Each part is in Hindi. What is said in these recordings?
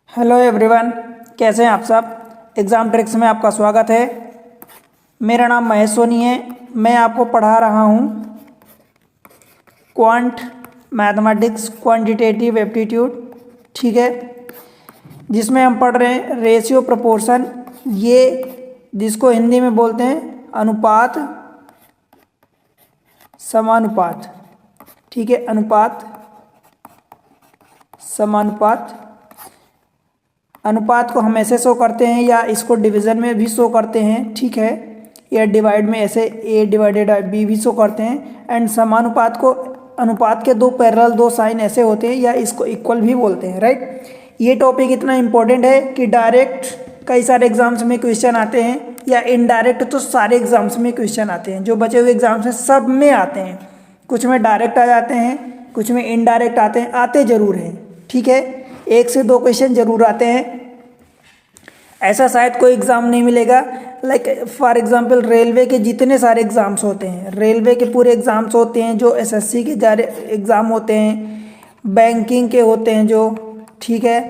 हेलो एवरीवन, कैसे हैं आप सब। एग्ज़ाम ट्रिक्स में आपका स्वागत है। मेरा नाम महेश सोनी है। मैं आपको पढ़ा रहा हूँ क्वांट मैथमेटिक्स क्वांटिटेटिव एप्टीट्यूड, ठीक है, जिसमें हम पढ़ रहे हैं रेशियो प्रोपोर्शन, ये जिसको हिंदी में बोलते हैं अनुपात समानुपात, ठीक है, अनुपात समानुपात। अनुपात को हम ऐसे शो करते हैं या इसको डिवीज़न में भी शो करते हैं, ठीक है, या डिवाइड में ऐसे ए डिवाइडेड बाई बी भी शो करते हैं। एंड समानुपात को अनुपात के दो पैरेलल दो साइन ऐसे होते हैं या इसको इक्वल भी बोलते हैं, राइट। ये टॉपिक इतना इम्पोर्टेंट है कि डायरेक्ट कई सारे एग्जाम्स में क्वेश्चन आते हैं या इनडायरेक्ट तो सारे एग्जाम्स में क्वेश्चन आते हैं। जो बचे हुए एग्जाम्स हैं सब में आते हैं, कुछ में डायरेक्ट आ जाते हैं, कुछ में इनडायरेक्ट आते हैं, आते ज़रूर हैं, ठीक है। एक से दो क्वेश्चन जरूर आते हैं, ऐसा शायद कोई एग्ज़ाम नहीं मिलेगा। लाइक फॉर एग्जांपल रेलवे के जितने सारे एग्ज़ाम्स होते हैं, रेलवे के पूरे एग्ज़ाम्स होते हैं, जो एसएससी के सारे एग्ज़ाम होते हैं, बैंकिंग के होते हैं जो, ठीक है,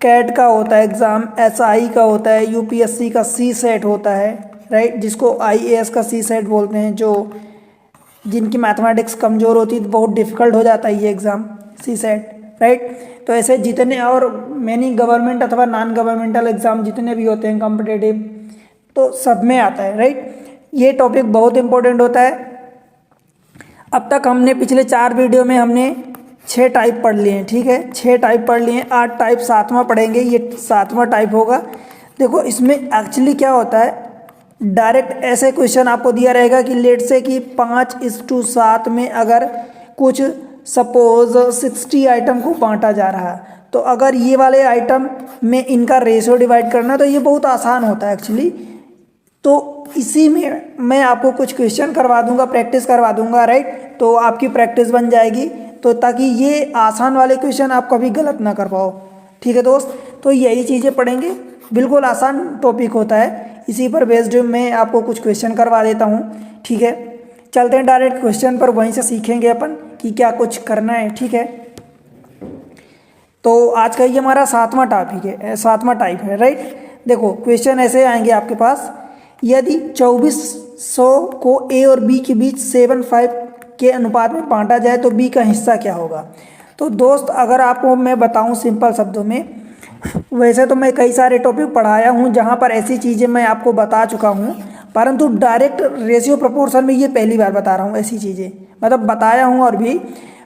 कैट का होता है एग्ज़ाम, एसआई का होता है, यूपीएससी का सी सेट होता है, राइट, जिसको आईएएस का सी सेट बोलते हैं। जो जिनकी मैथमेटिक्स कमज़ोर होती है तो बहुत डिफ़िकल्ट हो जाता है ये एग्ज़ाम सी सेट, राइट। तो ऐसे जितने और मैनी गवर्नमेंट अथवा नॉन गवर्नमेंटल एग्ज़ाम जितने भी होते हैं कॉम्पिटिटिव, तो सब में आता है, राइट। ये टॉपिक बहुत इंपॉर्टेंट होता है। अब तक हमने पिछले 4 वीडियो में हमने 6 टाइप पढ़ लिए हैं, ठीक है, 6 टाइप पढ़ लिए हैं, 8 टाइप 7वां पढ़ेंगे, ये 7वां टाइप होगा। देखो इसमें एक्चुअली क्या होता है, डायरेक्ट ऐसे क्वेश्चन आपको दिया रहेगा कि लेट से कि 5:7 में अगर कुछ सपोज 60 आइटम को बांटा जा रहा है, तो अगर ये वाले आइटम में इनका रेशियो डिवाइड करना, तो ये बहुत आसान होता है एक्चुअली। तो इसी में मैं आपको कुछ क्वेश्चन करवा दूंगा, प्रैक्टिस करवा दूंगा, राइट, तो आपकी प्रैक्टिस बन जाएगी, तो ताकि ये आसान वाले क्वेश्चन आप कभी गलत ना कर पाओ, ठीक है दोस्त। तो यही चीज़ें पढ़ेंगे, बिल्कुल आसान टॉपिक होता है। इसी पर बेस्ड मैं आपको कुछ क्वेश्चन करवा देता हूँ, ठीक है। चलते हैं डायरेक्ट क्वेश्चन पर, वहीं से सीखेंगे अपन कि क्या कुछ करना है, ठीक है। तो आज का ये हमारा 7वां टॉपिक है, 7वां टाइप है, राइट। देखो क्वेश्चन ऐसे आएंगे आपके पास, यदि 2400 को ए और बी के बीच 7:5 के अनुपात में बांटा जाए तो बी का हिस्सा क्या होगा। तो दोस्त अगर आपको मैं बताऊं सिंपल शब्दों में, वैसे तो मैं कई सारे टॉपिक पढ़ाया हूं जहां पर ऐसी चीज़ें मैं आपको बता चुका हूं, परंतु डायरेक्ट रेशियो प्रोपोर्शन में ये पहली बार बता रहा हूँ ऐसी चीज़ें, मतलब बताया हूँ और भी,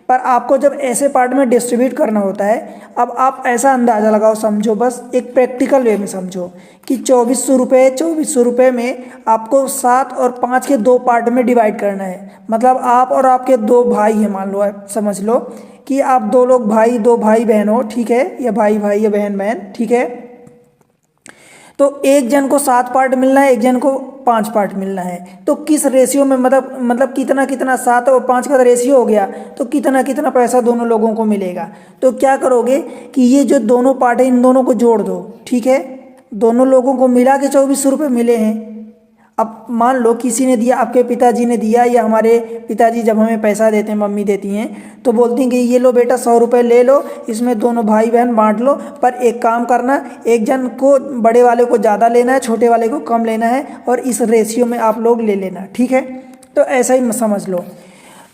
पर आपको जब ऐसे पार्ट में डिस्ट्रीब्यूट करना होता है, अब आप ऐसा अंदाज़ा लगाओ, समझो, बस एक प्रैक्टिकल वे में समझो कि 2400 रुपये में आपको 7 और 5 के 2 पार्ट में डिवाइड करना है। मतलब आप और आपके 2 भाई हैं, मान लो, समझ लो कि आप 2 लोग भाई, 2 भाई बहन हो, ठीक है, या भाई भाई या बहन बहन, ठीक है। तो एक जन को 7 पार्ट मिलना है, एक जन को 5 पार्ट मिलना है, तो किस रेशियो में, मतलब कितना कितना, 7 और 5 का रेशियो हो गया, तो कितना कितना पैसा दोनों लोगों को मिलेगा। तो क्या करोगे कि ये जो दोनों पार्ट है इन दोनों को जोड़ दो, ठीक है, दोनों लोगों को मिला के 2400 रुपये मिले हैं। अब मान लो किसी ने दिया, आपके पिताजी ने दिया, या हमारे पिताजी जब हमें पैसा देते हैं, मम्मी देती हैं, तो बोलती हैं कि ये लो बेटा 100 रुपये ले लो, इसमें दोनों भाई बहन बांट लो, पर एक काम करना, एक जन को बड़े वाले को ज़्यादा लेना है, छोटे वाले को कम लेना है, और इस रेशियो में आप लोग ले लेना, ठीक है। तो ऐसा ही समझ लो।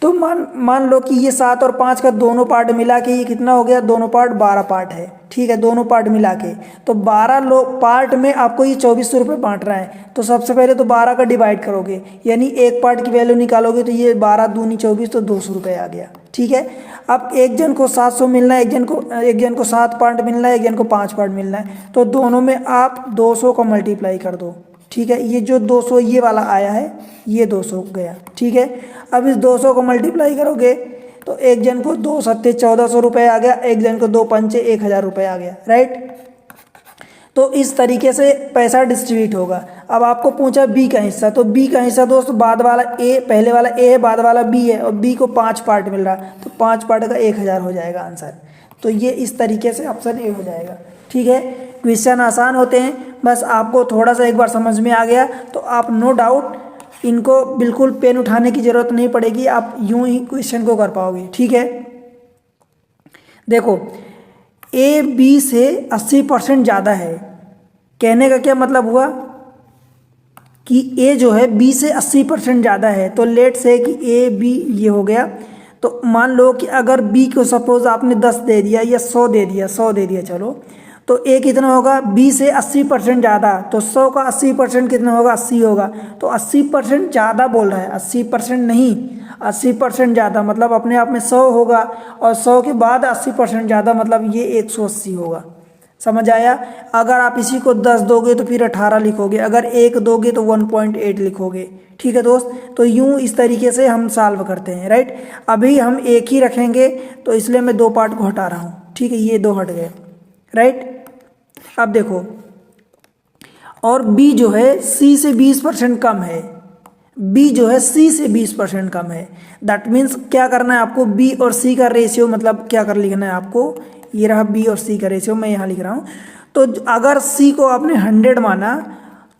तो मान लो कि ये 7 और 5 का दोनों पार्ट मिला के ये कितना हो गया, दोनों पार्ट 12 पार्ट है, ठीक है, दोनों पार्ट मिला के। तो 12 लोग पार्ट में आपको ये 2400 रुपये बांट रहा है, तो सबसे पहले तो 12 का डिवाइड करोगे, यानी एक पार्ट की वैल्यू निकालोगे, तो ये 12 दूनी 24, तो 200 रुपये आ गया, ठीक है। अब एक जन को 700 मिलना है, एक जन को 7 पार्ट मिलना है, एक जन को 5 पार्ट मिलना है, तो दोनों में आप 200 को मल्टीप्लाई कर दो, ठीक है। ये जो 200 ये वाला आया है, ये 200 गया, ठीक है। अब इस 200 को मल्टीप्लाई करोगे तो एक जन को 2 सत्ते 1400 रुपये आ गया, एक जन को 2 पंचे 1000 रुपये आ गया, राइट। तो इस तरीके से पैसा डिस्ट्रीब्यूट होगा। अब आपको पूछा बी का हिस्सा, तो बी का हिस्सा दोस्त बाद वाला ए, पहले वाला ए है, बाद वाला बी है, और बी को 5 पार्ट मिल रहा, तो 5 पार्ट का 1000 हो जाएगा आंसर। तो ये इस तरीके से ऑप्शन ए हो जाएगा, ठीक है। क्वेश्चन आसान होते हैं, बस आपको थोड़ा सा एक बार समझ में आ गया तो आप नो डाउट इनको बिल्कुल पेन उठाने की ज़रूरत नहीं पड़ेगी, आप यूं ही क्वेश्चन को कर पाओगे, ठीक है। देखो ए बी से 80% ज़्यादा है। कहने का क्या मतलब हुआ कि ए जो है बी से 80% ज़्यादा है। तो लेट से कि ए बी ये हो गया। तो मान लो कि अगर बी को सपोज आपने 10 दे दिया या 100 दे दिया, 100 दे दिया चलो, तो ए कितना होगा, बी से 80% ज़्यादा। तो 100 का 80% कितना होगा, 80 होगा। तो 80% ज़्यादा बोल रहा है, 80% नहीं, 80% ज़्यादा मतलब अपने आप में 100 होगा, और 100 के बाद 80% ज़्यादा मतलब ये 180 होगा। समझ आया। अगर आप इसी को 10 दोगे तो फिर 18 लिखोगे, अगर 1 दोगे तो 1.8 लिखोगे। ठीक है दोस्त, तो यूँ इस तरीके से हम सॉल्व करते हैं, राइट। अभी हम एक ही रखेंगे तो इसलिए मैं 2 पार्ट को हटा रहा हूँ। ठीक है, ये 2 हट गए, राइट। अब देखो, और b जो है c से 20% कम है, b जो है c से 20% कम है। दैट मीन्स क्या करना है आपको, b और c का रेशियो मतलब क्या कर लिखना है आपको, ये रहा b और c का रेशियो, मैं यहाँ लिख रहा हूँ। तो अगर c को आपने 100 माना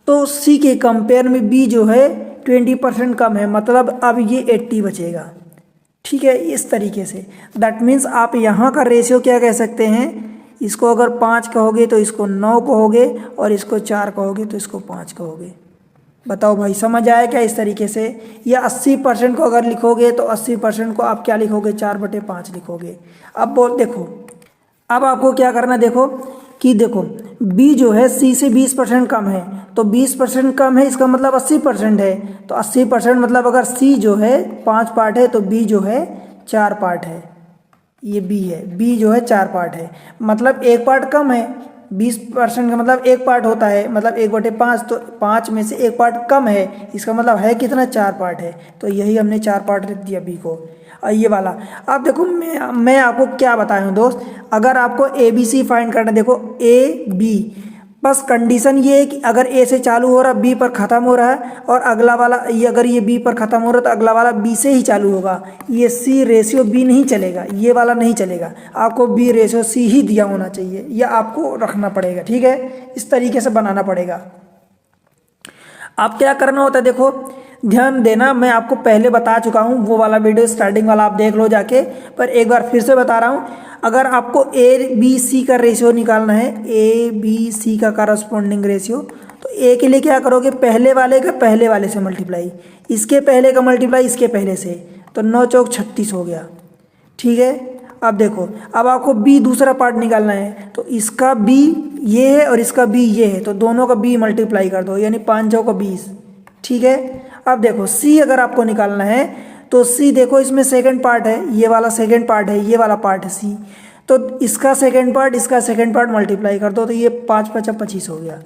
तो c के कंपेयर में b जो है 20% कम है, मतलब अब ये 80 बचेगा। ठीक है, इस तरीके से। दैट मीन्स आप यहाँ का रेशियो क्या कह सकते हैं, इसको अगर 5 कहोगे तो इसको 9 कहोगे, और इसको 4 कहोगे तो इसको 5 कहोगे। बताओ भाई, समझ आया क्या इस तरीके से। या 80% को अगर लिखोगे तो 80% को आप क्या लिखोगे, 4/5 लिखोगे। अब बोल देखो, अब आपको क्या करना है, देखो कि देखो b जो है c से 20% कम है, तो 20% कम है इसका मतलब 80% है। तो 80% मतलब अगर c जो है 5 पार्ट है तो b जो है 4 पार्ट है। ये b है, b जो है 4 पार्ट है, मतलब 1 पार्ट कम है। 20% का मतलब 1 पार्ट होता है, मतलब 1/5, तो 5 में से 1 पार्ट कम है, इसका मतलब है कितना, 4 पार्ट है। तो यही हमने 4 पार्ट लिख दिया b को। और ये वाला, अब देखो मैं आपको क्या बताया हूँ दोस्त, अगर आपको ए बी सी फाइंड करना है, देखो ए बी, बस कंडीशन ये है कि अगर ए से चालू हो रहा बी पर ख़त्म हो रहा है, और अगला वाला ये अगर ये बी पर ख़त्म हो रहा है तो अगला वाला बी से ही चालू होगा। ये सी रेशियो बी नहीं चलेगा, ये वाला नहीं चलेगा, आपको बी रेशियो सी ही दिया होना चाहिए, या आपको रखना पड़ेगा। ठीक है, इस तरीके से बनाना पड़ेगा। अब क्या करना होता है, देखो ध्यान देना, मैं आपको पहले बता चुका हूँ, वो वाला वीडियो स्टार्टिंग वाला आप देख लो जाके, पर एक बार फिर से बता रहा हूँ। अगर आपको ए बी सी का रेशियो निकालना है, ए बी सी का करस्पॉन्डिंग रेशियो, तो ए के लिए क्या करोगे, पहले वाले का पहले वाले से मल्टीप्लाई, इसके पहले का मल्टीप्लाई इसके पहले से, तो 9 चौक 36 हो गया। ठीक है, अब देखो, अब आपको बी दूसरा पार्ट निकालना है, तो इसका बी ये है और इसका बी ये है, तो दोनों का बी मल्टीप्लाई कर दो, यानी 5 चौक 20। ठीक है, अब देखो सी अगर आपको निकालना है तो सी देखो इसमें सेकंड पार्ट है, ये वाला सेकंड पार्ट है, ये वाला पार्ट है सी, तो इसका सेकंड पार्ट इसका सेकंड पार्ट मल्टीप्लाई कर दो, तो ये 5 × 5 = 25 हो गया।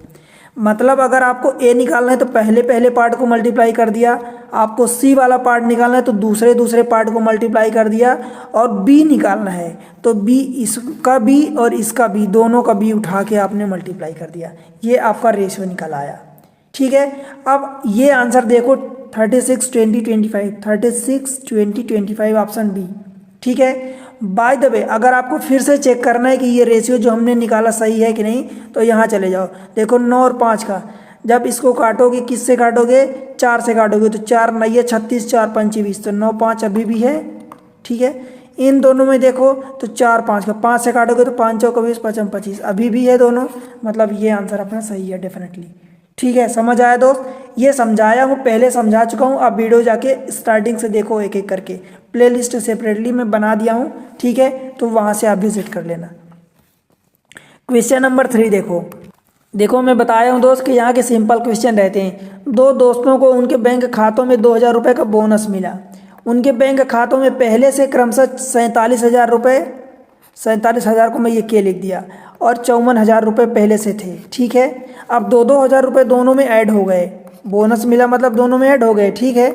मतलब अगर आपको ए निकालना है तो पहले पहले पार्ट को मल्टीप्लाई कर दिया, आपको सी वाला पार्ट निकालना है तो दूसरे दूसरे पार्ट को मल्टीप्लाई कर दिया, और बी निकालना है तो बी इसका बी और इसका बी, दोनों का बी उठा के आपने मल्टीप्लाई कर दिया, ये आपका रेशियो निकल आया। ठीक है, अब ये आंसर देखो 36 20 25, 36 20 25 ऑप्शन बी। ठीक है, बाय द वे अगर आपको फिर से चेक करना है कि ये रेशियो जो हमने निकाला सही है कि नहीं, तो यहाँ चले जाओ, देखो 9 और 5 का, जब इसको काटोगे किससे काटोगे, 4 से काटोगे, तो 4 9 36, 4 5 20, तो 9 5 अभी भी है। ठीक है, इन दोनों में देखो तो 4 5 का 5 से काटोगे तो 5 चौक 20, 5 25 अभी भी है दोनों, मतलब ये आंसर अपना सही है डेफिनेटली। ठीक है, समझ आया दोस्त, ये समझाया हूँ, पहले समझा चुका हूँ, आप वीडियो जाके स्टार्टिंग से देखो एक एक करके, प्लेलिस्ट सेपरेटली मैं बना दिया हूँ। ठीक है, तो वहाँ से आप विजिट कर लेना। क्वेश्चन नंबर 3 देखो मैं बताया हूँ दोस्त कि यहाँ के सिंपल क्वेश्चन रहते हैं। 2 दोस्तों को उनके बैंक खातों में 2000 रुपये का बोनस मिला। उनके बैंक खातों में पहले से क्रमशः 47,000 रुपये, 47,000 को मैं ये के लिख दिया, और 54,000 रुपये पहले से थे। ठीक है, अब 2-2 हज़ार रुपये दोनों में ऐड हो गए, बोनस मिला मतलब दोनों में ऐड हो गए। ठीक है,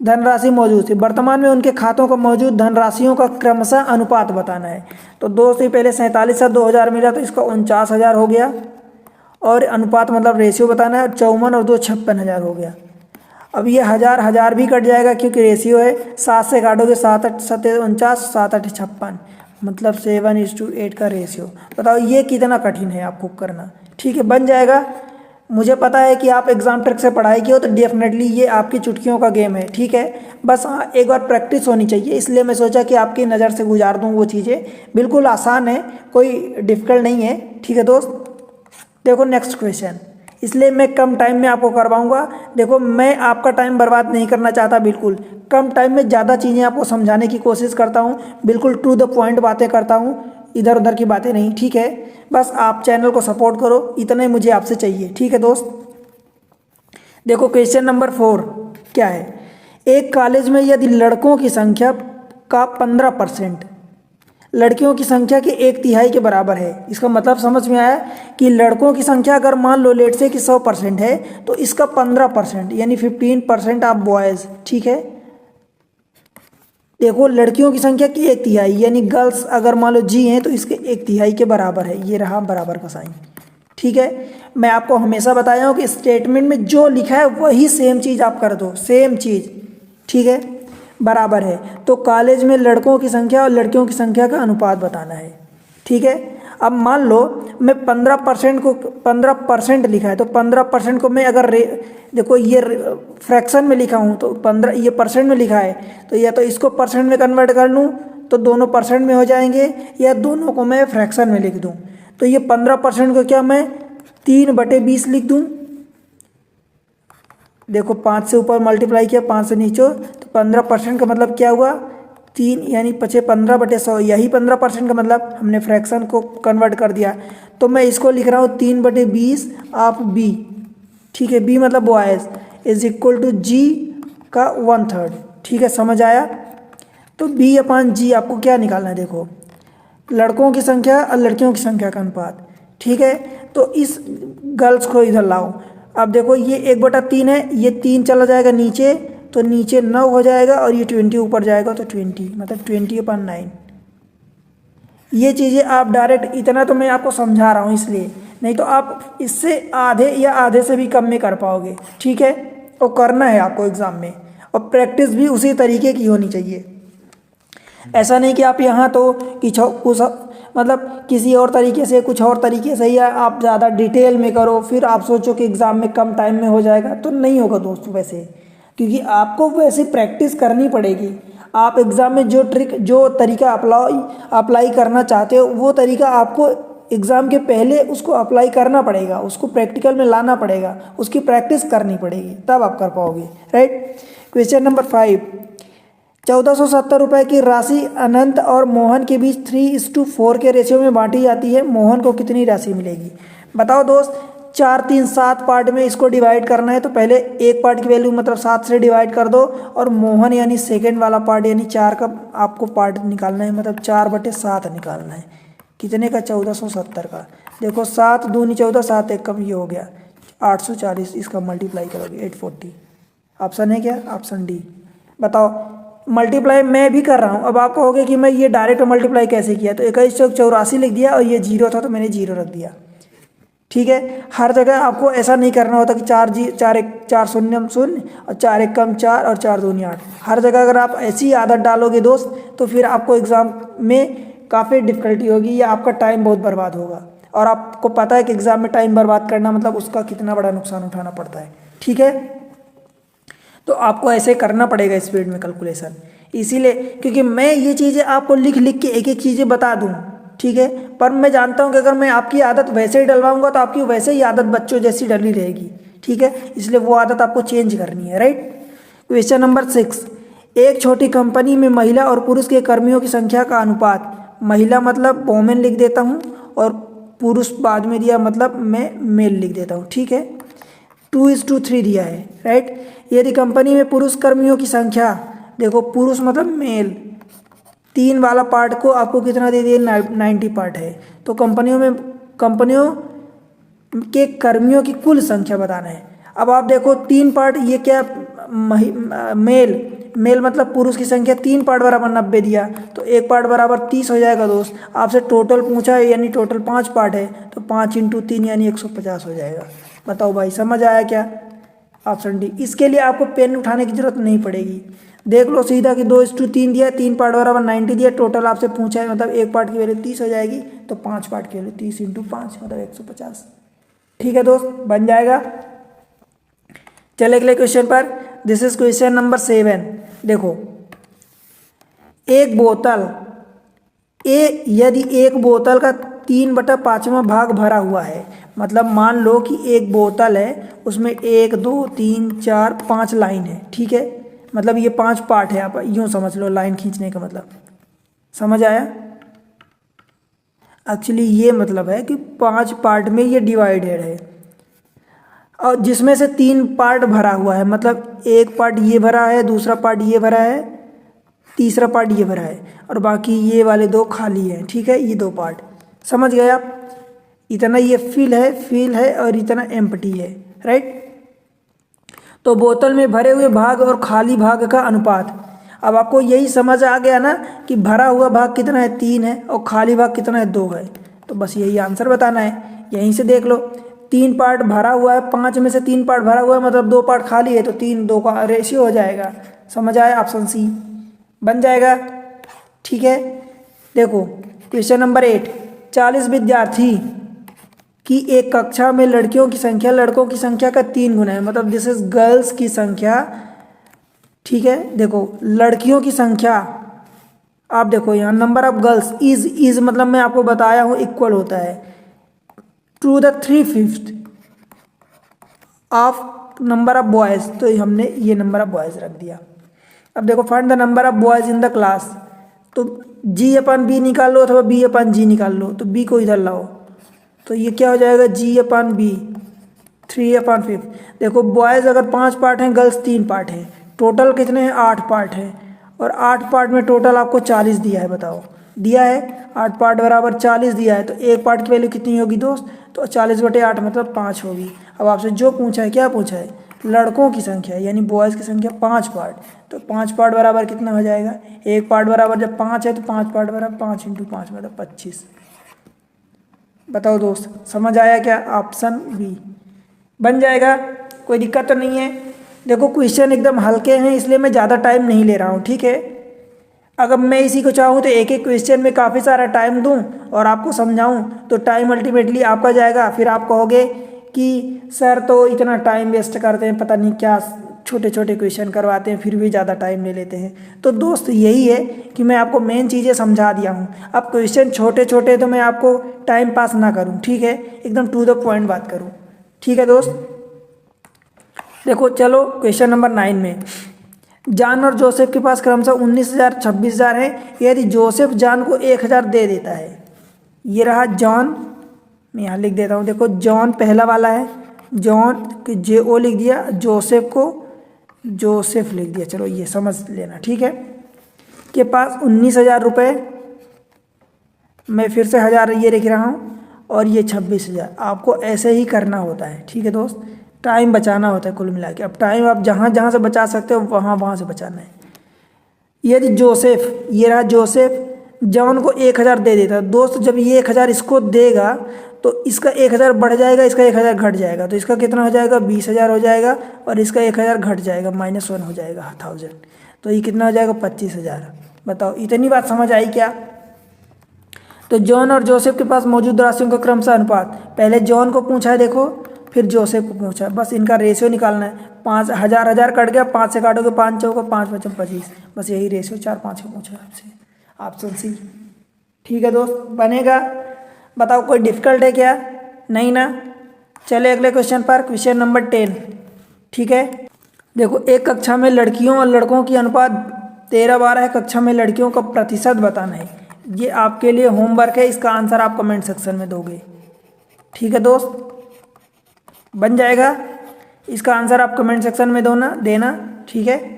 धनराशि मौजूद थी, वर्तमान में उनके खातों का मौजूद धनराशियों का क्रमशः अनुपात बताना है। तो 2 से पहले 47 से 2000 मिला तो इसका 49,000 हो गया, और अनुपात मतलब रेशियो बताना है, 54 और 2 56,000 हो गया। अब ये 1000 भी कट जाएगा क्योंकि रेशियो है, 7 से काटोगे 7 8 7 49, 7 8 56, मतलब 7:8 का रेशियो। बताओ ये कितना कठिन है आपको करना। ठीक है, बन जाएगा, मुझे पता है कि आप एग्जाम ट्रिक से पढ़ाई की हो, तो डेफिनेटली ये आपकी चुटकियों का गेम है, ठीक है। बस हाँ, एक बार प्रैक्टिस होनी चाहिए, इसलिए मैं सोचा कि आपकी नज़र से गुजार दूँ वो चीज़ें। बिल्कुल आसान है, कोई डिफ़िकल्ट नहीं है, ठीक है दोस्त। देखो नेक्स्ट क्वेश्चन, इसलिए मैं कम टाइम में आपको करवाऊंगा। देखो मैं आपका टाइम बर्बाद नहीं करना चाहता, बिल्कुल कम टाइम में ज़्यादा चीज़ें आपको समझाने की कोशिश करता हूँ, बिल्कुल टू द पॉइंट बातें करता हूँ, इधर उधर की बातें नहीं, ठीक है। बस आप चैनल को सपोर्ट करो, इतना ही मुझे आपसे चाहिए, ठीक है दोस्त। देखो क्वेश्चन नंबर 4 क्या है, एक कॉलेज में यदि लड़कों की संख्या का 15% लड़कियों की संख्या के 1/3 के बराबर है, इसका मतलब समझ में आया कि लड़कों की संख्या अगर मान लो लेट से कि 100% है, तो इसका 15% यानी 15% आप बॉयज़, ठीक है। देखो लड़कियों की संख्या की 1/3 यानी गर्ल्स अगर मान लो जी हैं, तो इसके 1/3 के बराबर है, ये रहा बराबर का साइन, ठीक है। मैं आपको हमेशा बताया हूँ कि स्टेटमेंट में जो लिखा है वही सेम चीज़ आप कर दो, सेम चीज़, ठीक है। बराबर है, तो कॉलेज में लड़कों की संख्या और लड़कियों की संख्या का अनुपात बताना है, ठीक है। अब मान लो मैं 15% लिखा है, तो 15% को मैं अगर देखो ये फ्रैक्शन में लिखा हूँ, तो 15 ये परसेंट में लिखा है, तो या तो इसको परसेंट में कन्वर्ट कर लूँ तो दोनों परसेंट में हो जाएंगे, या दोनों को मैं फ्रैक्शन में लिख दूँ। तो ये 15% को क्या मैं 3/20 लिख दूँ। देखो 5 से ऊपर मल्टीप्लाई किया, 5 से नीचे, तो 15% का मतलब क्या हुआ 3 यानी 15/100, यही 15% का मतलब हमने फ्रैक्शन को कन्वर्ट कर दिया। तो मैं इसको लिख रहा हूँ 3/20 ऑफ बी, ठीक है। बी मतलब बॉयज़ इज इक्वल टू जी का 1/3, ठीक है, समझ आया। तो B/G आपको क्या निकालना है, देखो लड़कों की संख्या और लड़कियों की संख्या का अनुपात, ठीक है। तो इस गर्ल्स को इधर लाओ, अब देखो ये 1/3 है, ये 3 चला जाएगा नीचे, तो नीचे 9 हो जाएगा, और ये 20 ऊपर जाएगा, तो 20 मतलब 20/9। ये चीज़ें आप डायरेक्ट, इतना तो मैं आपको समझा रहा हूँ इसलिए, नहीं तो आप इससे आधे या आधे से भी कम में कर पाओगे, ठीक है। और करना है आपको एग्ज़ाम में, और प्रैक्टिस भी उसी तरीके की होनी चाहिए। ऐसा नहीं कि आप यहाँ तो कुछ मतलब किसी और तरीके से, कुछ और तरीके से, या आप ज़्यादा डिटेल में करो, फिर आप सोचो कि एग्ज़ाम में कम टाइम में हो जाएगा, तो नहीं होगा दोस्तों वैसे, क्योंकि आपको वैसे प्रैक्टिस करनी पड़ेगी। आप एग्ज़ाम में जो ट्रिक, जो तरीका अप्लाई करना चाहते हो, वो तरीका आपको एग्ज़ाम के पहले उसको अप्लाई करना पड़ेगा, उसको प्रैक्टिकल में लाना पड़ेगा, उसकी प्रैक्टिस करनी पड़ेगी, तब आप कर पाओगे, राइट। क्वेश्चन नंबर 5, 1470 रुपये की राशि अनंत और मोहन के बीच 3:4 के रेशियो में बांटी जाती है, मोहन को कितनी राशि मिलेगी। बताओ दोस्त, 4, 3, 7 पार्ट में इसको डिवाइड करना है, तो पहले एक पार्ट की वैल्यू मतलब 7 से डिवाइड कर दो, और मोहन यानी सेकेंड वाला पार्ट यानी 4 का आपको पार्ट निकालना है, मतलब 4/7 निकालना है। कितने का, 1470 का। देखो 7 दूनी 14, 7 एक कम, ये हो गया 840, इसका मल्टीप्लाई करोगे 840। ऑप्शन है क्या, ऑप्शन डी। बताओ, मल्टीप्लाई मैं भी कर रहा हूँ। अब आप कहोगे कि मैं ये डायरेक्ट मल्टीप्लाई कैसे किया, तो 2184 लिख दिया, और ये 0 था तो मैंने 0 रख दिया, ठीक है। हर जगह आपको ऐसा नहीं करना होता कि 4 0 0 और 4 1 4 और 4 2 8। हर जगह अगर आप ऐसी आदत डालोगे दोस्त, तो फिर आपको एग्ज़ाम में काफ़ी डिफ़िकल्टी होगी, या आपका टाइम बहुत बर्बाद होगा, और आपको पता है कि एग्ज़ाम में टाइम बर्बाद करना मतलब उसका कितना बड़ा नुकसान उठाना पड़ता है, ठीक है। तो आपको ऐसे करना पड़ेगा स्पीड में कैलकुलेशन, इसीलिए, क्योंकि मैं ये चीज़ें आपको लिख लिख के एक एक चीज़ें बता दूँ, ठीक है। पर मैं जानता हूँ कि अगर मैं आपकी आदत वैसे ही डलवाऊंगा, तो आपकी वैसे ही आदत बच्चों जैसी डली रहेगी, ठीक है। इसलिए वो आदत आपको चेंज करनी है, राइट। क्वेश्चन नंबर 6, एक छोटी कंपनी में महिला और पुरुष के कर्मियों की संख्या का अनुपात, महिला मतलब वोमेन लिख देता हूँ, और पुरुष बाद में दिया मतलब मैं मेल लिख देता हूँ, ठीक है। 2:3 दिया है, राइट। यदि कंपनी में पुरुष कर्मियों की संख्या, देखो पुरुष मतलब मेल, 3 वाला पार्ट को आपको कितना दे दिया, 90 पार्ट है, तो कंपनियों के कर्मियों की कुल संख्या बताना है। अब आप देखो 3 पार्ट, ये क्या मेल मतलब पुरुष की संख्या 3 पार्ट बराबर 90 दिया, तो 1 पार्ट बराबर 30 हो जाएगा दोस्त। आपसे टोटल पूछा है, यानी टोटल 5 पार्ट है, तो 5 × 3 यानी 150 हो जाएगा। बताओ भाई, समझ आया क्या, ऑप्शन डी। इसके लिए आपको पेन उठाने की जरूरत नहीं पड़ेगी, देख लो सीधा कि 2:3 दिया, 3 पार्ट बराबर 90 दिया, टोटल आपसे पूछा है, मतलब 1 पार्ट की वैल्यू 30 हो जाएगी, तो 5 पार्ट की वैल्यू 30 × 5 मतलब 150। ठीक है दोस्त, बन जाएगा। चले अगले क्वेश्चन पर। This is question number 7। देखो, एक बोतल यदि एक बोतल का 3/5वां भाग भरा हुआ है, मतलब मान लो कि एक बोतल है, उसमें 1 2 3 4 5 लाइन है, ठीक है, मतलब ये 5 पार्ट है, आप यूँ समझ लो लाइन खींचने का मतलब, समझ आया? एक्चुअली ये मतलब है कि 5 पार्ट में ये डिवाइडेड है, और जिसमें से 3 पार्ट भरा हुआ है, मतलब एक पार्ट ये भरा है, दूसरा पार्ट ये भरा है, तीसरा पार्ट ये भरा है, और बाकी ये वाले 2 खाली हैं, ठीक है, ये 2 पार्ट। समझ गए आप? इतना ये फिल है और इतना एम्प्टी है, राइट। तो बोतल में भरे हुए भाग और खाली भाग का अनुपात। अब आपको यही समझ आ गया ना कि भरा हुआ भाग कितना है, 3 है, और खाली भाग कितना है, 2 है। तो बस यही आंसर बताना है, यहीं से देख लो। 3 पार्ट भरा हुआ है, 5 में से 3 पार्ट भरा हुआ है, मतलब 2 पार्ट खाली है, तो 3 2 का रेशियो हो जाएगा। समझ आया? ऑप्शन सी बन जाएगा, ठीक है। देखो क्वेश्चन नंबर 8। 40 विद्यार्थी कि एक कक्षा में लड़कियों की संख्या लड़कों की संख्या का 3 गुना है, मतलब दिस इज गर्ल्स की संख्या, ठीक है। देखो लड़कियों की संख्या, आप देखो यहाँ नंबर ऑफ गर्ल्स इज मतलब मैं आपको बताया हूँ इक्वल होता है to the 3/5 of number of boys, तो हमने ये नंबर ऑफ बॉयज़ रख दिया। अब देखो find the number of boys in the class, तो G/B निकाल लो अथवा B/G निकाल लो, तो B को इधर लाओ, तो ये क्या हो जाएगा, G/B 3/5। देखो बॉयज़ अगर 5 पार्ट हैं, गर्ल्स 3 पार्ट हैं, टोटल कितने हैं, 8 पार्ट हैं, और 8 पार्ट में टोटल आपको 40 दिया है, बताओ दिया है, 8 पार्ट बराबर 40 दिया है, तो एक पार्ट की वैल्यू कितनी होगी दोस्त, तो 40/8 मतलब 5 होगी। अब आपसे जो पूछा है, क्या पूछा है, लड़कों की संख्या यानी बॉयज़ की संख्या 5 पार्ट, तो 5 पार्ट बराबर कितना हो जाएगा, एक पार्ट बराबर जब 5 है तो 5 पार्ट बराबर 5 × 5 मतलब 25। बताओ दोस्त, समझ आया क्या? ऑप्शन बी बन जाएगा, कोई दिक्कत तो नहीं है। देखो क्वेश्चन एकदम हल्के हैं, इसलिए मैं ज़्यादा टाइम नहीं ले रहा हूँ, ठीक है। अगर मैं इसी को चाहूँ तो एक एक क्वेश्चन में काफ़ी सारा टाइम दूँ और आपको समझाऊँ, तो टाइम अल्टीमेटली आपका जाएगा, फिर आप कहोगे कि सर तो इतना टाइम वेस्ट करते हैं, पता नहीं क्या छोटे छोटे क्वेश्चन करवाते हैं, फिर भी ज़्यादा टाइम ले लेते हैं। तो दोस्त यही है कि मैं आपको मेन चीज़ें समझा दिया हूँ। अब क्वेश्चन छोटे छोटे तो मैं आपको टाइम पास ना करूँ, ठीक है, एकदम टू द पॉइंट बात करूँ, ठीक है दोस्त। देखो चलो क्वेश्चन नंबर 9 में, जॉन और जोसेफ के पास क्रमशः 19,000 26,000 है। यदि जोसेफ जॉन को 1,000 दे देता है, ये रहा जॉन, मैं यहाँ लिख देता हूँ, देखो जॉन पहला वाला है, जॉन JO लिख दिया, जोसेफ को जोसेफ लिख दिया, चलो ये समझ लेना, ठीक है। के पास 19,000 रुपये, मैं फिर से 1000 ये लिख रहा हूँ, और ये 26,000। आपको ऐसे ही करना होता है, ठीक है दोस्त, टाइम बचाना होता है कुल मिला के। अब टाइम आप जहाँ जहाँ से बचा सकते हो वहाँ से बचाना है। यदि जोसेफ, ये रहा जोसेफ, जॉन को 1,000 दे देता दोस्त, जब ये 1,000 इसको देगा तो इसका 1,000 बढ़ जाएगा, इसका 1,000 घट जाएगा, तो इसका कितना हो जाएगा, 20,000 हो जाएगा, और इसका 1,000 घट जाएगा, -1 हो जाएगा 1000, तो ये कितना हो जाएगा, 25,000। बताओ इतनी बात समझ आई क्या? तो जॉन और जोसेफ के पास मौजूद राशियों का क्रमशः अनुपात, पहले जॉन को पूछा है देखो, फिर जोसेफ को पूछा, बस इनका रेशियो निकालना है। 5,000 कट गया, 5 से काटोगे 5 चौको 5 5 25, बस यही रेशियो 4 5 को पूछा है आपसे, ऑप्शन सी, ठीक है दोस्त, बनेगा। बताओ कोई डिफिकल्ट है क्या? नहीं ना। चले अगले क्वेश्चन पर, क्वेश्चन नंबर 10, ठीक है। देखो एक कक्षा में लड़कियों और लड़कों की अनुपात 13-12 है, कक्षा में लड़कियों का प्रतिशत बताना है। ये आपके लिए होमवर्क है, इसका आंसर आप कमेंट सेक्शन में दोगे, ठीक है दोस्त, बन जाएगा। इसका आंसर आप कमेंट सेक्शन में देना, ठीक है।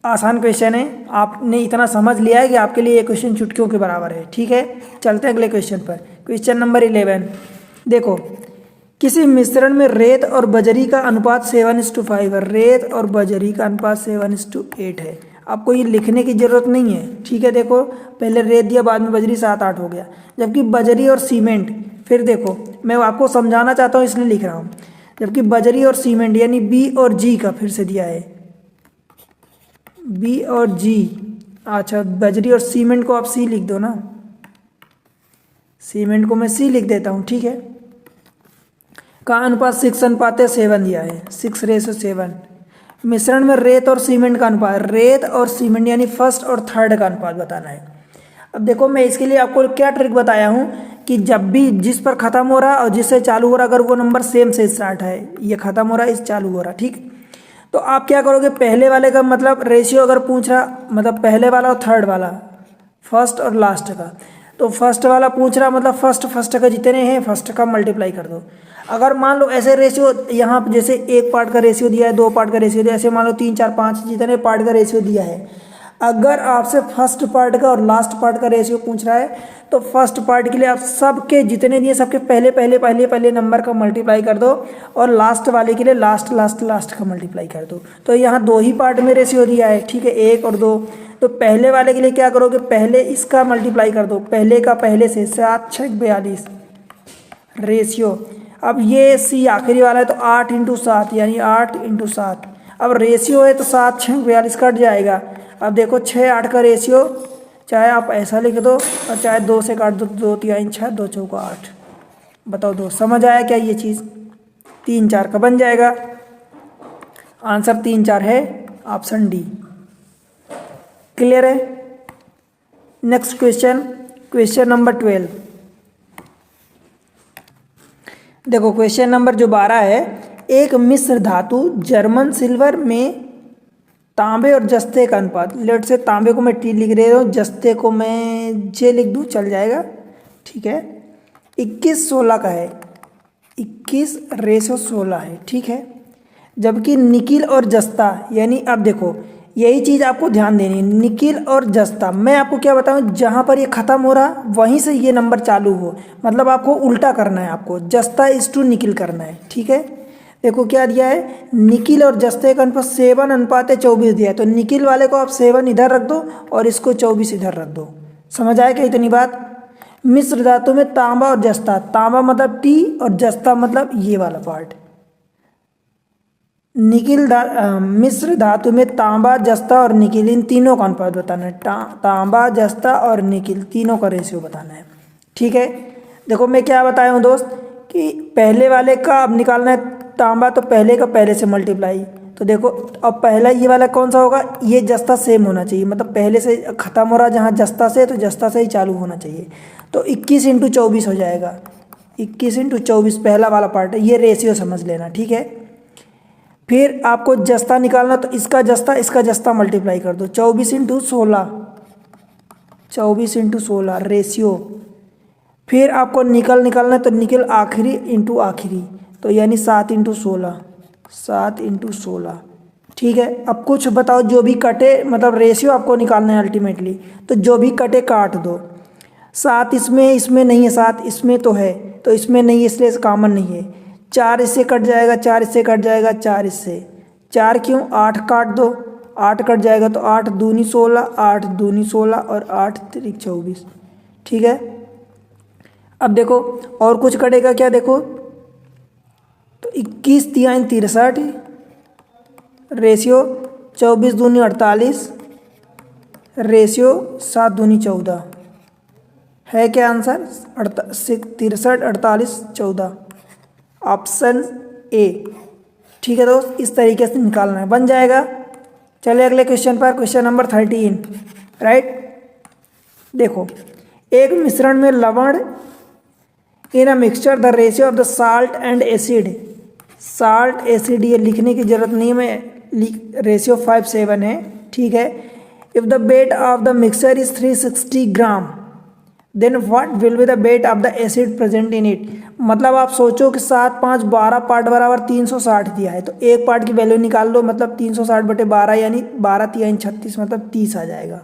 आसान क्वेश्चन है, आपने इतना समझ लिया है कि आपके लिए ये क्वेश्चन चुटकियों के बराबर है, ठीक है। चलते हैं अगले क्वेश्चन पर, क्वेश्चन नंबर 11। देखो किसी मिश्रण में रेत और बजरी का अनुपात 7:5 है, रेत और बजरी का अनुपात 7:8 है। आपको ये लिखने की ज़रूरत नहीं है, ठीक है। देखो पहले रेत दिया, बाद में बजरी, 7-8 हो गया। जबकि बजरी और सीमेंट, फिर देखो मैं आपको समझाना चाहता हूँ इसलिए लिख रहा हूँ, जबकि बजरी और सीमेंट यानी B और G का फिर से दिया है, B और G, अच्छा बजरी और सीमेंट को आप C लिख दो ना, सीमेंट को मैं C लिख देता हूँ, ठीक है। का अनुपात 6:7 दिया है, 6:7। मिश्रण में रेत और सीमेंट का अनुपात, रेत और सीमेंट यानी फर्स्ट और थर्ड का अनुपात बताना है। अब देखो मैं इसके लिए आपको क्या ट्रिक बताया हूँ कि जब भी जिस पर ख़त्म हो रहा और जिससे चालू हो रहा अगर वो नंबर सेम से स्टार्ट है, ये ख़त्म हो रहा है इस चालू हो रहा, ठीक। तो आप क्या करोगे, पहले वाले का मतलब रेशियो अगर पूछ रहा, मतलब पहले वाला और थर्ड वाला, फर्स्ट और लास्ट का, तो फर्स्ट वाला पूछ रहा मतलब फर्स्ट का जितने हैं फर्स्ट का मल्टीप्लाई कर दो। अगर मान लो ऐसे रेशियो यहाँ जैसे एक पार्ट का रेशियो दिया है, 2 पार्ट का रेशियो दिया है, ऐसे मान लो 3 4 5 जितने पार्ट का रेशियो दिया है, अगर आपसे फर्स्ट पार्ट का और लास्ट पार्ट का रेशियो पूछ रहा है तो फर्स्ट पार्ट के लिए आप सबके जितने दिए सबके पहले नंबर का मल्टीप्लाई कर दो और लास्ट वाले के लिए लास्ट का मल्टीप्लाई कर दो। तो यहाँ 2 ही पार्ट में रेशियो दिया है, ठीक है, 1 और 2। तो पहले वाले के लिए क्या करोगे, पहले इसका मल्टीप्लाई कर दो, पहले का पहले से, 7 6 42 रेशियो। अब ये सी आखिरी वाला है तो 8 × 7 यानी 8 × 7। अब रेशियो है तो 7 6 42 कट जाएगा। अब देखो 6 8 का रेशियो, चाहे आप ऐसा लिख दो और चाहे 2 से काट दो, 2 3 6 2 4 8। बताओ दो, समझ आया क्या ये चीज़? 3 4 का बन जाएगा। आंसर 3 4 है, ऑप्शन डी। क्लियर है? Next question, question number 12। देखो क्वेश्चन नंबर जो 12 है, एक मिश्र धातु जर्मन सिल्वर में तांबे और जस्ते का अनुपात, लेट से तांबे को मैं टी लिख रही हूँ, जस्ते को मैं जे लिख दूँ चल जाएगा, ठीक है। 21:16 का है, 21:16 है, ठीक है। जबकि निकिल और जस्ता यानी, अब देखो यही चीज़ आपको ध्यान देनी है, निकिल और जस्ता। मैं आपको क्या बताऊँ, जहाँ पर ये ख़त्म हो रहा वहीं से ये नंबर चालू हो, मतलब आपको उल्टा करना है, आपको जस्ता इस टू निकिल करना है, ठीक है। देखो क्या दिया है, निकिल और जस्ते का अनुपात 7:24 दिया है, तो निकिल वाले को आप 7 इधर रख दो और इसको 24 इधर रख दो। समझ आया क्या इतनी बात? मिश्र धातु में तांबा और जस्ता, तांबा मतलब टी और जस्ता मतलब ये वाला पार्ट। मिश्र धातु में तांबा जस्ता और निकिल, इन तीनों का अनुपात बताना है। तांबा जस्ता और निकिल तीनों का रेशियो बताना है, ठीक है। देखो मैं क्या बताया हूँ दोस्त कि पहले वाले का अब निकालना है तांबा, तो पहले का पहले से मल्टीप्लाई। तो देखो अब पहला ये वाला कौन सा होगा, ये जस्ता सेम होना चाहिए, मतलब पहले से ख़त्म हो रहा जहाँ जस्ता से, तो जस्ता से ही चालू होना चाहिए। तो 21 × 24 हो जाएगा, 21 × 24 पहला वाला पार्ट है, ये रेशियो समझ लेना, ठीक है। फिर आपको जस्ता निकालना, तो इसका जस्ता मल्टीप्लाई कर दो, 24 × 16, 24 × 16 रेशियो। फिर आपको निकालना है, तो निकल आखिरी इंटू आखिरी, तो यानी 7 × 16, 7 × 16, ठीक है। अब कुछ बताओ जो भी कटे, मतलब रेशियो आपको निकालना है अल्टीमेटली, तो जो भी कटे काट दो। 7 इसमें नहीं है, 7 इसमें तो है, तो इसमें नहीं है इसलिए कॉमन नहीं है। 4 इससे कट जाएगा, 4 इससे कट जाएगा, 4 इससे, 4 क्यों, 8 काट दो, 8 कट जाएगा, तो 8 दूनी 16, 8 दूनी 16 और 8 3 24, ठीक है। अब देखो और कुछ कटेगा क्या, देखो तो 21 3 63 रेशियो, 24 दूनी 48 रेशियो, 7 दूनी 14 है क्या आंसर? 63 48 14, ऑप्शन ए, ठीक है दोस्त। इस तरीके से निकालना है, बन जाएगा। चलिए अगले क्वेश्चन पर, क्वेश्चन नंबर 13, राइट। देखो एक मिश्रण में लवण, in a mixture the ratio of the salt and acid, salt acid ये लिखने की जरूरत नहीं है, मैं रेशियो 5:7 है, ठीक है। If the weight of the mixture is 360 gram, then what will be the weight of the acid present in it. मतलब आप सोचो कि 7 5 12 पार्ट बराबर 360 दिया है, तो एक पार्ट की वैल्यू निकाल लो, मतलब 360/12 यानी 12 3 36 मतलब 30 आ जाएगा,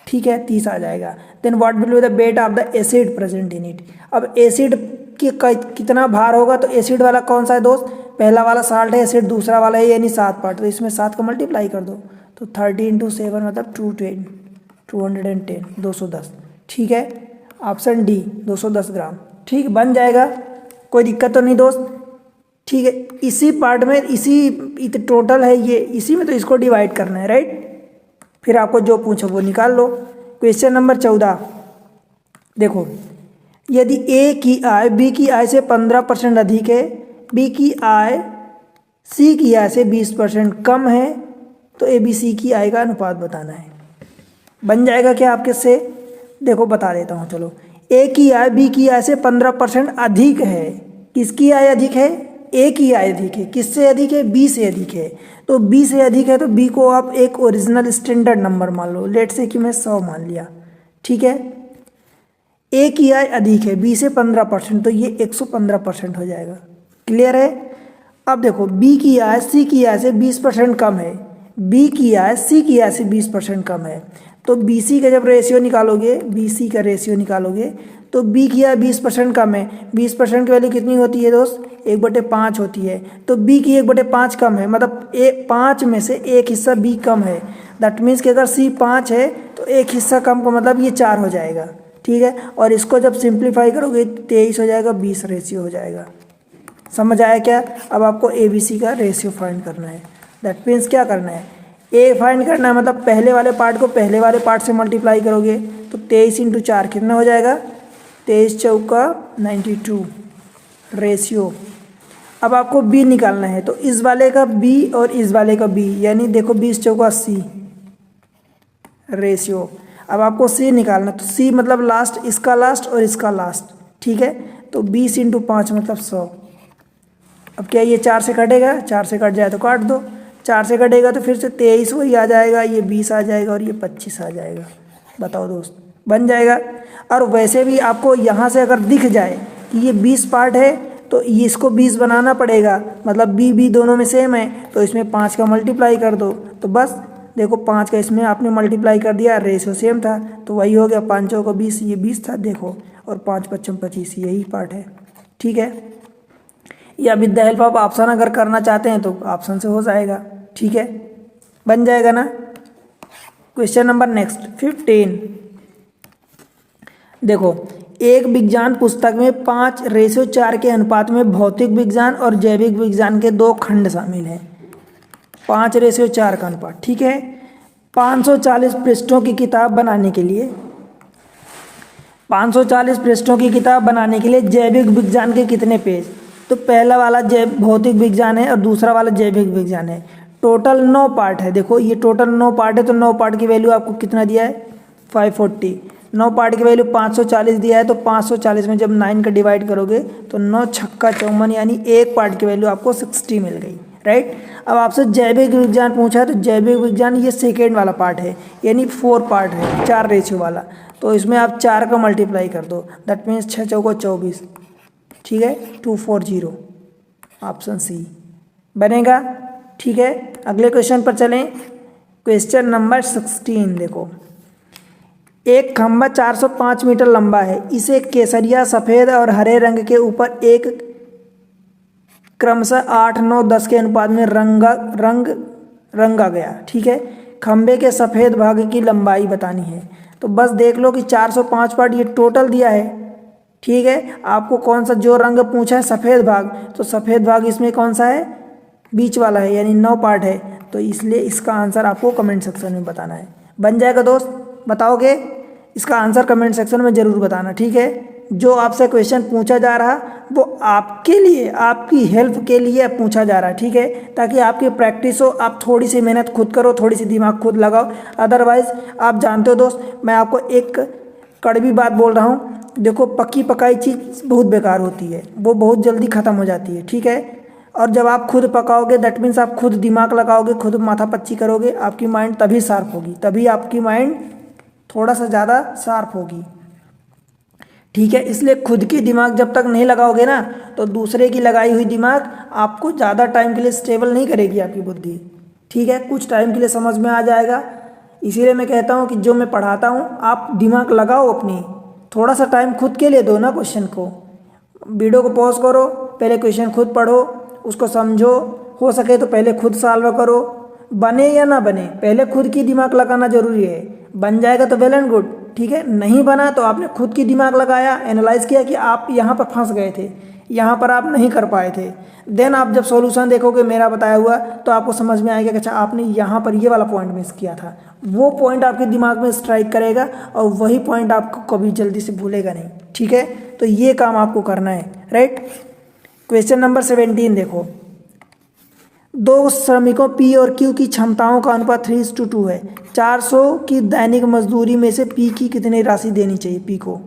ठीक है, 30 आ जाएगा। Then what will be the weight of the acid present in it. अब एसिड की कितना भार होगा, तो एसिड वाला कौन सा है दोस्त, पहला वाला साल्ट है, एसिड दूसरा वाला है यानी 7 पार्ट, तो इसमें 7 का मल्टीप्लाई कर दो, तो 30 × 7 मतलब 210, 210, ठीक है। ऑप्शन डी 210 ग्राम, ठीक, बन जाएगा, कोई दिक्कत तो नहीं दोस्त, ठीक है। इसी पार्ट में इसी टोटल है ये, इसी में तो इसको डिवाइड करना है, राइट। फिर आपको जो पूछो वो निकाल लो। क्वेश्चन नंबर 14, देखो यदि ए की आय बी की आय से 15% अधिक है, बी की आय सी की आय से 20% कम है, तो ए बी सी की आय का अनुपात बताना है। बन जाएगा क्या आपके से? देखो बता देता हूँ चलो। ए की आय बी की आय से 15% अधिक है। किसकी आय अधिक है? ए की आय अधिक है। किससे अधिक है? बी से अधिक है। तो बी से अधिक है तो बी को आप एक ओरिजिनल स्टैंडर्ड नंबर मान लो। लेट से कि मैं 100 मान लिया, ठीक है। ए की आय अधिक है बी से 15%, तो ये 115% हो जाएगा। क्लियर है? अब देखो बी की आय सी की आय से 20% कम है, बी की आय सी की आय से 20% कम है, तो बी सी का जब रेशियो निकालोगे, बी सी का रेशियो निकालोगे तो बी की आय 20% कम है। 20% की वैल्यू कितनी होती है दोस्त? 1/5 होती है। तो बी की 1/5 कम है, मतलब 5 में से एक हिस्सा बी कम है। दैट मीन्स कि अगर सी 5 है तो एक हिस्सा कम का मतलब ये 4 हो जाएगा, ठीक है। और इसको जब सिंप्लीफाई करोगे 23 हो जाएगा, 20 रेशियो हो जाएगा। समझ आया क्या? अब आपको ए बी सी का रेशियो फाइंड करना है। दैट मीन्स क्या करना है? ए फाइंड करना है, मतलब पहले वाले पार्ट को पहले वाले पार्ट से मल्टीप्लाई करोगे तो 23 × 4 कितना हो जाएगा? 23 चौका 92 रेशियो। अब आपको बी निकालना है, तो इस वाले का बी और इस वाले का बी, यानी देखो 20 चौका 80 रेशियो। अब आपको सी निकालना, तो सी मतलब लास्ट, इसका लास्ट और इसका लास्ट, ठीक है। तो 20 × 5 मतलब 100। अब क्या ये 4 से कटेगा? 4 से कट जाए तो काट दो। 4 से कटेगा तो फिर से 23 वही आ जाएगा, ये 20 आ जाएगा और ये 25 आ जाएगा। बताओ दोस्त, बन जाएगा। और वैसे भी आपको यहाँ से अगर दिख जाए कि ये 20 पार्ट है तो ये इसको 20 बनाना पड़ेगा, मतलब बी बी दोनों में सेम है, तो इसमें 5 का मल्टीप्लाई कर दो। तो बस देखो 5 का इसमें आपने मल्टीप्लाई कर दिया, रेशो सेम था तो वही हो गया। 5 चौका 20, ये 20 था देखो, और 5 × 5 = 25, यही पार्ट है, ठीक है। या with the help of option अगर करना चाहते हैं तो ऑप्शन से हो जाएगा, ठीक है। बन जाएगा ना। Question number next 15। देखो, एक विज्ञान पुस्तक में 5:4 के अनुपात में भौतिक विज्ञान और जैविक विज्ञान के 2 खंड शामिल हैं। 5:4 का अनुपात, ठीक है। 540 पृष्ठों की किताब बनाने के लिए 540 पृष्ठों की किताब बनाने के लिए जैविक विज्ञान के कितने पेज? तो पहला वाला भौतिक विज्ञान है और दूसरा वाला जैविक विज्ञान है। टोटल 9 पार्ट है। देखो ये टोटल 9 पार्ट है, तो 9 पार्ट की वैल्यू आपको कितना दिया है? 540। 9 पार्ट की वैल्यू 540 दिया है, तो 540 में जब 9 का डिवाइड करोगे तो 9 छक्का 54, यानी एक पार्ट की वैल्यू आपको 60 मिल गई, राइट। अब आपसे जैविक विज्ञान पूछा है, तो जैविक विज्ञान ये सेकेंड वाला पार्ट है, यानी 4 पार्ट है, 4 रेशियो वाला। तो इसमें आप 4 का मल्टीप्लाई कर दो, दैट मीन्स 6 चौका 24, ठीक है। 240 ऑप्शन सी बनेगा, ठीक है। अगले क्वेश्चन पर चलें। Question number 16। देखो, एक खंभा 405 मीटर लंबा है, इसे केसरिया, सफ़ेद और हरे रंग के ऊपर एक क्रमशः 8, 9, 10 के अनुपात में रंगा गया, ठीक है। खंभे के सफ़ेद भाग की लंबाई बतानी है। तो बस देख लो कि 405 पार्ट ये टोटल दिया है, ठीक है। आपको कौन सा जो रंग पूछा है? सफ़ेद भाग, तो सफ़ेद भाग इसमें कौन सा है? बीच वाला है, यानी 9 पार्ट है। तो इसलिए इसका आंसर आपको कमेंट सेक्शन में बताना है। बन जाएगा दोस्त? बताओगे? इसका आंसर कमेंट सेक्शन में ज़रूर बताना, ठीक है। जो आपसे क्वेश्चन पूछा जा रहा वो आपके लिए, आपकी हेल्प के लिए पूछा जा रहा है, ठीक है, ताकि आपकी प्रैक्टिस हो, आप थोड़ी सी मेहनत खुद करो, थोड़ी सी दिमाग खुद लगाओ। अदरवाइज़ आप जानते हो दोस्त, मैं आपको एक कड़वी बात बोल रहा हूँ। देखो, पक्की पकाई चीज़ बहुत बेकार होती है, वो बहुत जल्दी ख़त्म हो जाती है, ठीक है। और जब आप खुद पकाओगे, दैट मीन्स आप खुद दिमाग लगाओगे, खुद माथा पच्ची करोगे, आपकी माइंड तभी शार्प होगी, तभी आपकी माइंड थोड़ा सा ज़्यादा शार्प होगी, ठीक है। इसलिए खुद की दिमाग जब तक नहीं लगाओगे ना, तो दूसरे की लगाई हुई दिमाग आपको ज़्यादा टाइम के लिए स्टेबल नहीं करेगी, आपकी बुद्धि, ठीक है। कुछ टाइम के लिए समझ में आ जाएगा। इसीलिए मैं कहता हूँ कि जो मैं पढ़ाता हूँ आप दिमाग लगाओ अपनी, थोड़ा सा टाइम खुद के लिए दो ना। क्वेश्चन को, वीडियो को पॉज करो, पहले क्वेश्चन खुद पढ़ो, उसको समझो, हो सके तो पहले खुद सॉल्व करो। बने या ना बने, पहले खुद की दिमाग लगाना जरूरी है। बन जाएगा तो वेल एंड गुड, ठीक है। नहीं बना तो आपने खुद की दिमाग लगाया, एनालाइज किया कि आप यहाँ पर फंस गए थे, यहाँ पर आप नहीं कर पाए थे। देन आप जब सॉल्यूशन देखोगे मेरा बताया हुआ, तो आपको समझ में आएगा कि अच्छा आपने यहाँ पर ये वाला पॉइंट मिस किया था। वो पॉइंट आपके दिमाग में स्ट्राइक करेगा और वही पॉइंट आपको कभी जल्दी से भूलेगा नहीं, ठीक है। तो ये काम आपको करना है, राइट। क्वेश्चन नंबर 17 देखो, दो श्रमिकों पी और क्यू की क्षमताओं का अनुपात 3:2 है। 400 की दैनिक मजदूरी में से पी की कितनी राशि देनी चाहिए पी को।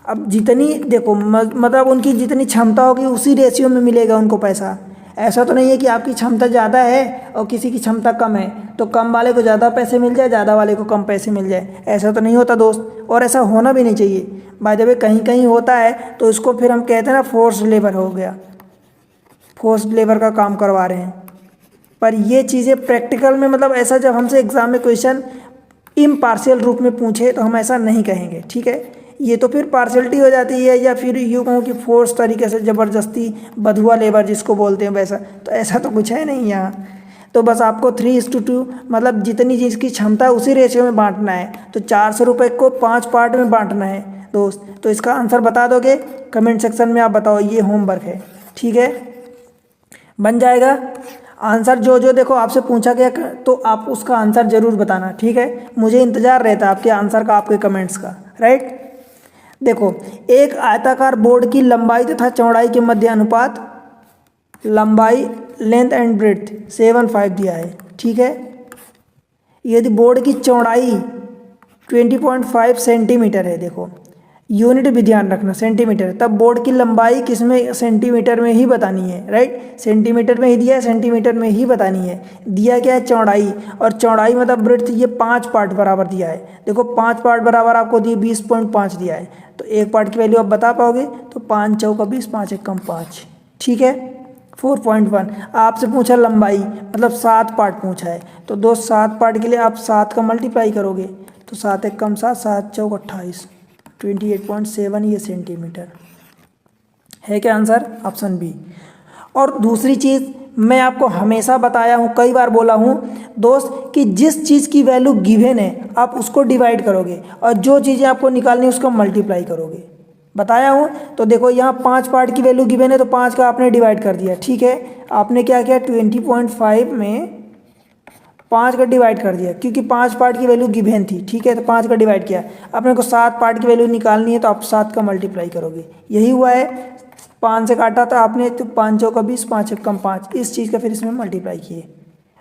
अब जितनी देखो मतलब उनकी जितनी क्षमता होगी उसी रेशियो में मिलेगा उनको पैसा। ऐसा तो नहीं है कि आपकी क्षमता ज़्यादा है और किसी की क्षमता कम है तो कम वाले को ज़्यादा पैसे मिल जाए, ज़्यादा वाले को कम पैसे मिल जाए। ऐसा तो नहीं होता दोस्त, और ऐसा होना भी नहीं चाहिए। बाय द वे कहीं कहीं होता है तो इसको फिर हम कहते हैं ना फोर्स लेबर हो गया, फोर्स लेबर का काम करवा रहे हैं। पर ये चीज़ें प्रैक्टिकल में मतलब ऐसा जब हमसे एग्जाम में क्वेश्चन इम्पार्शियल रूप में पूछे तो हम ऐसा नहीं कहेंगे, ठीक है। ये तो फिर पार्शियलिटी हो जाती है, या फिर यूँ कहूँ कि फोर्स तरीके से ज़बरदस्ती बधुआ लेबर जिसको बोलते हैं वैसा, तो ऐसा तो कुछ है नहीं यहाँ। तो बस आपको 3:2 मतलब जितनी चीज़ की क्षमता उसी रेशियो में बांटना है। तो 400 रुपये को 5 पार्ट में बांटना है दोस्त। तो इसका आंसर बता दोगे कमेंट सेक्शन में, आप बताओ, ये होमवर्क है, ठीक है, बन जाएगा। आंसर जो जो देखो आपसे पूछा गया तो आप उसका आंसर ज़रूर बताना, ठीक है। मुझे इंतज़ार रहता है आपके आंसर का, आपके कमेंट्स का, राइट। देखो, एक आयताकार बोर्ड की लंबाई तथा चौड़ाई के मध्य अनुपात, लंबाई लेंथ एंड ब्रेड्थ 7:5 दिया है, ठीक है। यदि बोर्ड की चौड़ाई 20.5 सेंटीमीटर है, देखो यूनिट भी ध्यान रखना सेंटीमीटर, तब बोर्ड की लंबाई किस में, सेंटीमीटर में ही बतानी है, राइट। सेंटीमीटर में ही दिया है, सेंटीमीटर में ही बतानी है। दिया क्या है, चौड़ाई, और चौड़ाई मतलब ब्रेड्थ, ये 5 पार्ट बराबर दिया है। देखो 5 पार्ट बराबर आपको दिए 20.5 दिया है, तो एक पार्ट की वैल्यू आप बता पाओगे, तो 5 चौका 20, 5 एकम 5, ठीक है। 4.1 आपसे पूछा लंबाई, मतलब 7 पार्ट पूछा है, तो दो 7 पार्ट के लिए आप 7 का मल्टीप्लाई करोगे, तो 7 एकम 7, 7 चौक 28, 28.7 ये सेंटीमीटर है। क्या आंसर, ऑप्शन बी। और दूसरी चीज़ मैं आपको हमेशा बताया हूँ, कई बार बोला हूँ दोस्त, कि जिस चीज़ की वैल्यू गिवन है आप उसको डिवाइड करोगे और जो चीज़ें आपको निकालनी है उसको मल्टीप्लाई करोगे, बताया हूँ। तो देखो यहाँ 5 पार्ट की वैल्यू गिवन है तो 5 का आपने डिवाइड कर दिया, ठीक है। आपने क्या किया, 20.5 में 5 का डिवाइड कर दिया, क्योंकि 5 पार्ट की वैल्यू गिवन थी, ठीक है। तो 5 का डिवाइड किया। अपने को 7 पार्ट की वैल्यू निकालनी है तो आप 7 का मल्टीप्लाई करोगे, यही हुआ है। 5 से काटा था आपने, तो 5 चौका 20, 5 एकम 5, इस चीज़ का फिर इसमें मल्टीप्लाई किए,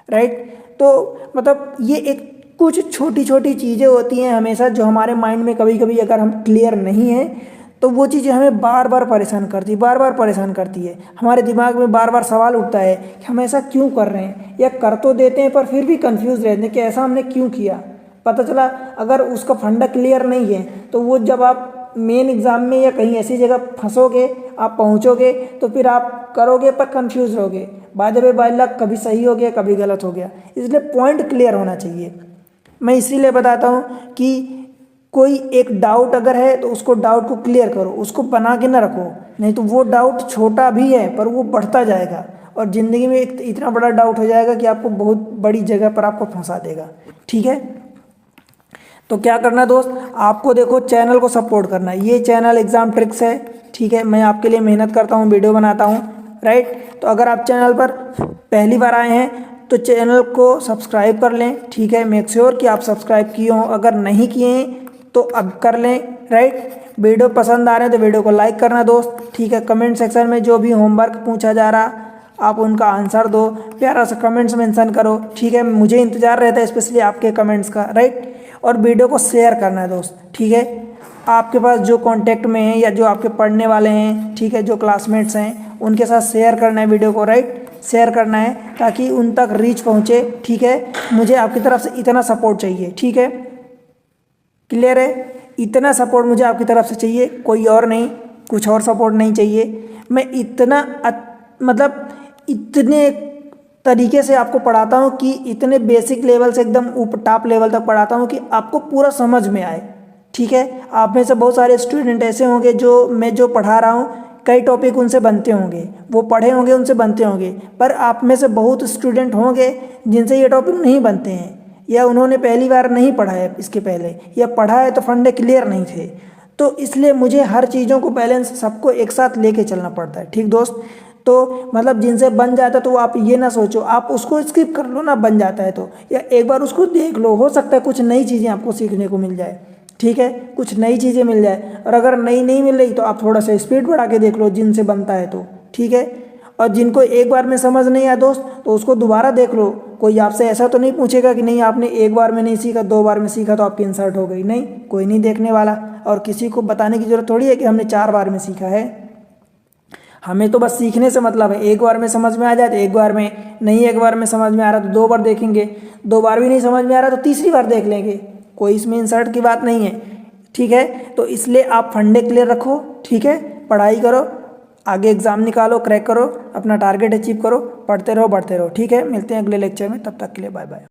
राइट। तो मतलब ये एक कुछ छोटी छोटी चीज़ें होती हैं हमेशा, जो हमारे माइंड में कभी कभी अगर हम क्लियर नहीं हैं तो वो चीज़ें हमें बार बार परेशान करती है, बार बार परेशान करती है। हमारे दिमाग में बार बार सवाल उठता है कि हम ऐसा क्यों कर रहे हैं, या कर तो देते हैं पर फिर भी कंफ्यूज रहते हैं कि ऐसा हमने क्यों किया। पता चला अगर उसका फंडा क्लियर नहीं है तो वो जब आप मेन एग्ज़ाम में या कहीं ऐसी जगह फंसोगे, आप पहुंचोगे, तो फिर आप करोगे पर कंफ्यूज रहोगे। By the way by luck कभी सही हो गया, कभी गलत हो गया। इसलिए पॉइंट क्लियर होना चाहिए। मैं इसीलिए बताता हूँ कि कोई एक डाउट अगर है तो उसको डाउट को क्लियर करो, उसको बना के ना रखो, नहीं तो वो डाउट छोटा भी है पर वो बढ़ता जाएगा और ज़िंदगी में एक इतना बड़ा डाउट हो जाएगा कि आपको बहुत बड़ी जगह पर आपको फंसा देगा, ठीक है। तो क्या करना दोस्त, आपको देखो चैनल को सपोर्ट करना है। ये चैनल एग्ज़ाम ट्रिक्स है, ठीक है। मैं आपके लिए मेहनत करता हूँ, वीडियो बनाता हूँ, राइट। तो अगर आप चैनल पर पहली बार आए हैं तो चैनल को सब्सक्राइब कर लें, ठीक है। मेक श्योर कि आप सब्सक्राइब किए हों, अगर नहीं किए हैं तो अब कर लें, राइट। वीडियो पसंद आ रहे हैं तो वीडियो को लाइक करना दोस्त, ठीक है। कमेंट सेक्शन में जो भी होमवर्क पूछा जा रहा आप उनका आंसर दो, प्यारा सा कमेंट्स मेंशन करो, ठीक है। मुझे इंतज़ार रहता है स्पेशली आपके कमेंट्स का, राइट। और वीडियो को शेयर करना है दोस्त, ठीक है। आपके पास जो कांटेक्ट में हैं या जो आपके पढ़ने वाले हैं, ठीक है, जो क्लासमेट्स हैं, उनके साथ शेयर करना है वीडियो को, राइट। शेयर करना है ताकि उन तक रीच पहुँचे, ठीक है। मुझे आपकी तरफ से इतना सपोर्ट चाहिए, ठीक है। क्लियर है, इतना सपोर्ट मुझे आपकी तरफ से चाहिए, कोई और नहीं, कुछ और सपोर्ट नहीं चाहिए। मैं इतना मतलब इतने तरीके से आपको पढ़ाता हूँ कि इतने बेसिक लेवल से एकदम ऊपर टॉप लेवल तक पढ़ाता हूँ कि आपको पूरा समझ में आए, ठीक है। आप में से बहुत सारे स्टूडेंट ऐसे होंगे जो मैं जो पढ़ा रहा हूँ कई टॉपिक उनसे बनते होंगे, वो पढ़े होंगे, उनसे बनते होंगे, पर आप में से बहुत स्टूडेंट होंगे जिनसे ये टॉपिक नहीं बनते हैं, या उन्होंने पहली बार नहीं पढ़ा है इसके पहले, या पढ़ा है तो फंडे क्लियर नहीं थे। तो इसलिए मुझे हर चीज़ों को बैलेंस सबको एक साथ लेके चलना पड़ता है, ठीक दोस्त। तो मतलब जिनसे बन जाता है तो आप ये ना सोचो आप उसको स्किप कर लो ना, बन जाता है तो, या एक बार उसको देख लो, हो सकता है कुछ नई चीज़ें आपको सीखने को मिल जाए, ठीक है, कुछ नई चीज़ें मिल जाए। और अगर नई नहीं मिल रही तो आप थोड़ा सा स्पीड बढ़ा के देख लो जिनसे बनता है तो, ठीक है। और जिनको एक बार में समझ नहीं आया दोस्त तो उसको दोबारा देख लो। कोई आपसे ऐसा तो नहीं पूछेगा कि नहीं आपने एक बार में नहीं सीखा, 2 बार में सीखा तो आपकी इंसर्ट हो गई, नहीं, कोई नहीं देखने वाला। और किसी को बताने की जरूरत थोड़ी है कि हमने 4 बार में सीखा है। हमें तो बस सीखने से मतलब है। एक बार में समझ में आ जाए तो एक बार में, नहीं एक बार में समझ में आ रहा तो 2 बार देखेंगे, 2 बार भी नहीं समझ में आ रहा तो तीसरी बार देख लेंगे। कोई इसमें इंसर्ट की बात नहीं है, ठीक है। तो इसलिए आप फंडे क्लियर रखो, ठीक है, पढ़ाई करो, आगे एग्जाम निकालो, क्रैक करो, अपना टारगेट अचीव करो, पढ़ते रहो, बढ़ते रहो, ठीक है। मिलते हैं अगले लेक्चर में, तब तक के लिए बाय बाय।